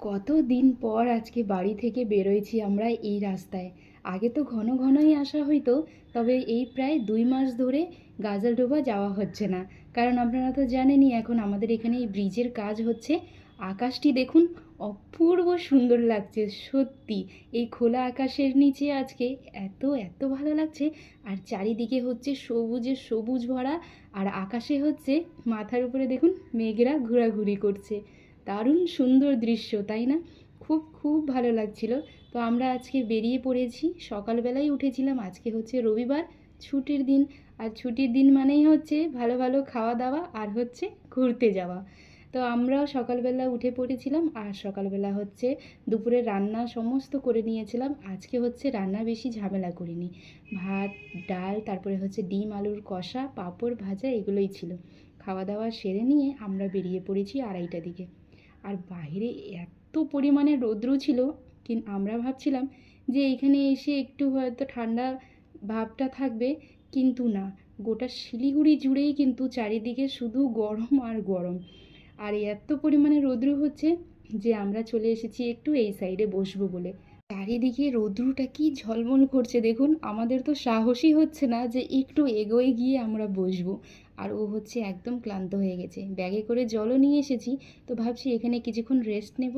কতদিন পর আজকে বাড়ি থেকে বেরোইছি আমরা এই রাস্তায়। আগে তো ঘন ঘনই আসা হইতো, তবে এই প্রায় 2 মাস ধরে গাজলডোবা যাওয়া হচ্ছে না। কারণ আপনারা তো জানেনই এখন আমাদের এখানে এই ব্রিজের কাজ হচ্ছে। আকাশটি দেখুন, অপূর্ব সুন্দর লাগছে সত্যি। এই খোলা আকাশের নিচে আজকে এত এত ভালো লাগছে। আর চারিদিকে হচ্ছে সবুজে সবুজ ভরা, আর আকাশে হচ্ছে মাথার উপরে দেখুন মেঘেরা ঘোরাঘুরি করছে। দারুণ সুন্দর দৃশ্য, তাই না? খুব খুব ভালো লাগছিল। তো আমরা আজকে বেরিয়ে পড়েছি, সকালবেলায় উঠেছিলাম। আজকে হচ্ছে রবিবার, ছুটির দিন। আর ছুটির দিন মানেই হচ্ছে ভালো ভালো খাওয়া দাওয়া আর হচ্ছে ঘুরতে যাওয়া। তো আমরাও সকালবেলা উঠে পড়েছিলাম, আর সকালবেলা হচ্ছে দুপুরে রান্না সমস্ত করে নিয়েছিলাম। আজকে হচ্ছে রান্না বেশি ঝামেলা করিনি। ভাত, ডাল, তারপরে হচ্ছে ডিম আলুর কষা, পাঁপড় ভাজা, এগুলোই ছিল। খাওয়া দাওয়া সেরে নিয়ে আমরা বেরিয়ে পড়েছি 2:30টার দিকে। আর বাইরে এত পরিমাণে রৌদ্র ছিল, কিন্তু আমরা ভাবছিলাম যে এইখানে এসে একটু হয়তো ঠান্ডা ভাবটা থাকবে, কিন্তু না। গোটা শিলিগুড়ি জুড়েই কিন্তু চারিদিকে শুধু গরম আর গরম। আর এত পরিমাণে রৌদ্র হচ্ছে যে আমরা চলে এসেছি একটু এই সাইডে বসবো বলে। চারিদিকে রৌদ্রটা কি ঝলমল করছে দেখুন, আমাদের তো সাহসই হচ্ছে না যে একটু এগোয়ে গিয়ে আমরা বসবো। আর ও হচ্ছে একদম ক্লান্ত হয়ে গেছে, ব্যাগে করে জলও নিয়ে এসেছি। তো ভাবছি এখানে কিছুক্ষণ রেস্ট নেব।